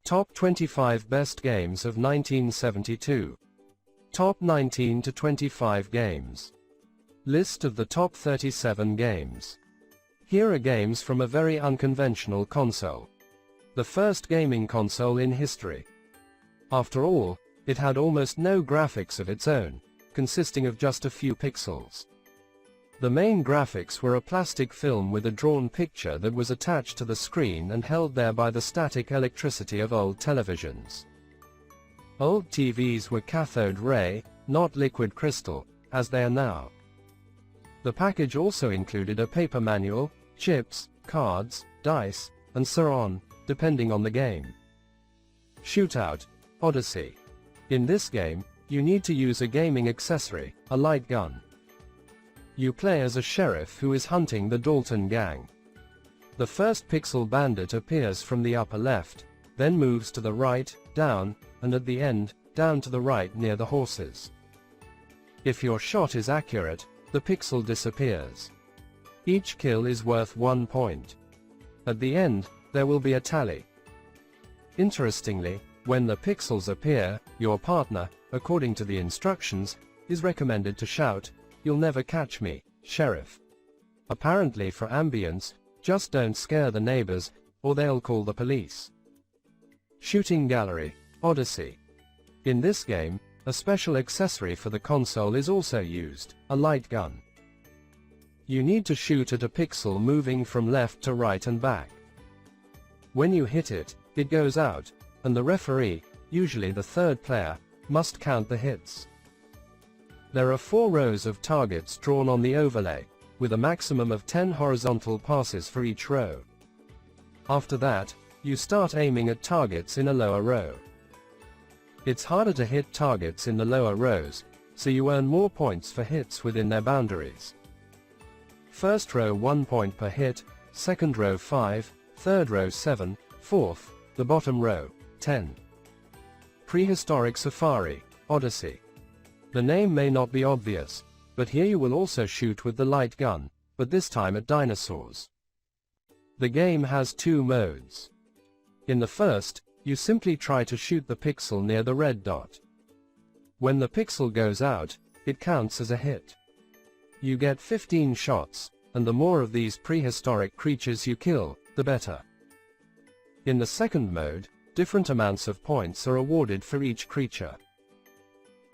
Top 25 Best Games of 1972. Top 19 to 25 Games. List of the top 37 games. Here are games from a very unconventional console. The first gaming console in history. After all, it had almost no graphics of its own, consisting of just a few pixels. The main graphics were a plastic film with a drawn picture that was attached to the screen and held there by the static electricity of old televisions. Old TVs were cathode ray, not liquid crystal, as they are now. The package also included a paper manual, chips, cards, dice, and so on, depending on the game. Shootout, Odyssey. In this game, you need to use a gaming accessory, a light gun. You play as a sheriff who is hunting the Dalton gang. The first pixel bandit appears from the upper left, then moves to the right, down, and at the end, down to the right near the horses. If your shot is accurate, the pixel disappears. Each kill is worth 1 point. At the end, there will be a tally. Interestingly, when the pixels appear, your partner, according to the instructions, is recommended to shout, "You'll never catch me, Sheriff." Apparently for ambience, just don't scare the neighbors, or they'll call the police. Shooting Gallery, Odyssey. In this game, a special accessory for the console is also used, a light gun. You need to shoot at a pixel moving from left to right and back. When you hit it, it goes out, and the referee, usually the third player, must count the hits. There are 4 rows of targets drawn on the overlay, with a maximum of 10 horizontal passes for each row. After that, you start aiming at targets in a lower row. It's harder to hit targets in the lower rows, so you earn more points for hits within their boundaries. First row 1 point per hit, second row 5, third row 7, fourth, the bottom row, 10. Prehistoric Safari, Odyssey. The name may not be obvious, but here you will also shoot with the light gun, but this time at dinosaurs. The game has 2 modes. In the first, you simply try to shoot the pixel near the red dot. When the pixel goes out, it counts as a hit. You get 15 shots, and the more of these prehistoric creatures you kill, the better. In the second mode, different amounts of points are awarded for each creature.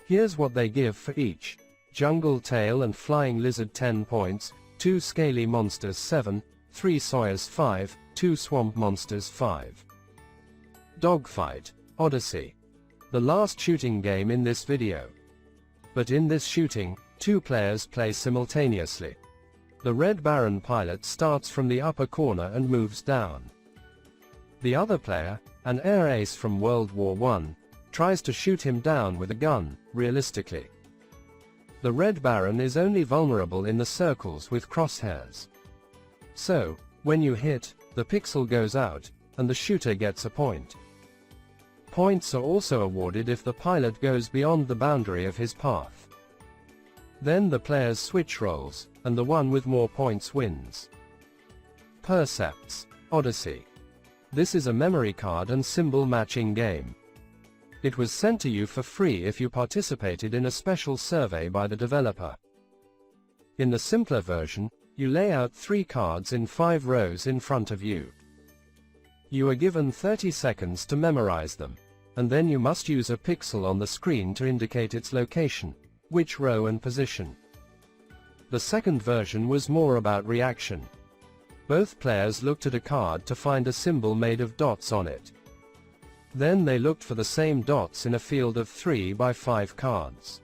Here's what they give for each: jungle tail and flying lizard 10 points, 2 scaly monsters 7, 3 sawyers 5, 2 swamp monsters 5. Dogfight, Odyssey. The last shooting game in this video. But in this shooting, 2 players play simultaneously. The Red Baron pilot starts from the upper corner and moves down. The other player, an air ace from World War I, tries to shoot him down with a gun, realistically. The Red Baron is only vulnerable in the circles with crosshairs. So, when you hit, the pixel goes out, and the shooter gets a point. Points are also awarded if the pilot goes beyond the boundary of his path. Then the players switch roles, and the one with more points wins. Percepts, Odyssey. This is a memory card and symbol matching game. It was sent to you for free if you participated in a special survey by the developer. In the simpler version, you lay out 3 cards in 5 rows in front of you. You are given 30 seconds to memorize them, and then you must use a pixel on the screen to indicate its location, which row and position. The second version was more about reaction. Both players looked at a card to find a symbol made of dots on it. Then they looked for the same dots in a field of 3 by 5 cards.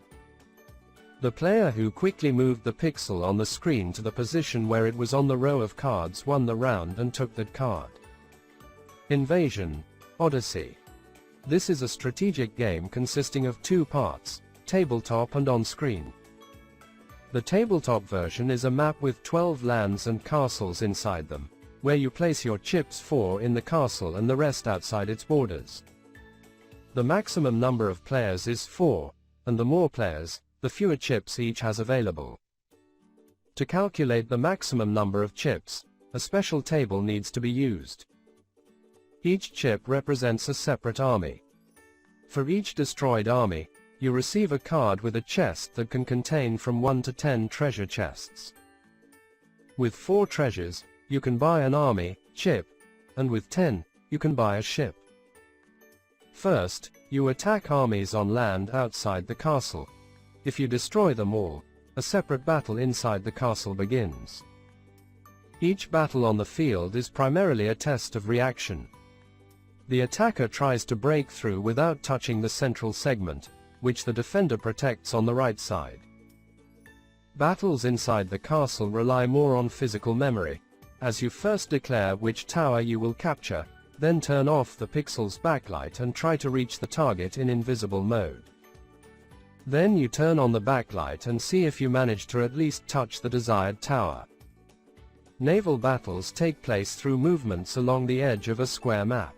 The player who quickly moved the pixel on the screen to the position where it was on the row of cards won the round and took that card. Invasion, Odyssey. This is a strategic game consisting of 2 parts, tabletop and on-screen. The tabletop version is a map with 12 lands and castles inside them, where you place your chips 4 in the castle and the rest outside its borders. The maximum number of players is 4, and the more players, the fewer chips each has available. To calculate the maximum number of chips, a special table needs to be used. Each chip represents a separate army. For each destroyed army, you receive a card with a chest that can contain from 1 to 10 treasure chests. With 4 treasures, you can buy an army, chip, and with 10, you can buy a ship. First, you attack armies on land outside the castle. If you destroy them all, a separate battle inside the castle begins. Each battle on the field is primarily a test of reaction. The attacker tries to break through without touching the central segment, which the defender protects on the right side. Battles inside the castle rely more on physical memory, as you first declare which tower you will capture, then turn off the pixel's backlight and try to reach the target in invisible mode. Then you turn on the backlight and see if you manage to at least touch the desired tower. Naval battles take place through movements along the edge of a square map.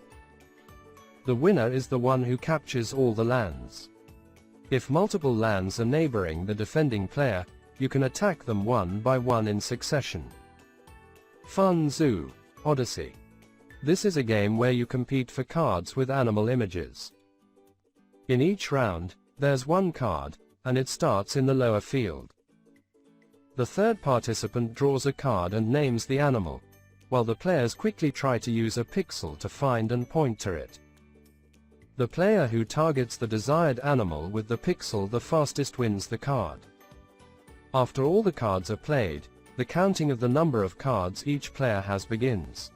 The winner is the one who captures all the lands. If multiple lands are neighboring the defending player, you can attack them one by one in succession. Fun Zoo, Odyssey. This is a game where you compete for cards with animal images. In each round, there's one card, and it starts in the lower field. The third participant draws a card and names the animal, while the players quickly try to use a pixel to find and point to it. The player who targets the desired animal with the pixel the fastest wins the card. After all the cards are played, the counting of the number of cards each player has begins.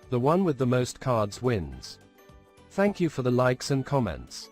The one with the most cards wins. Thank you for the likes and comments.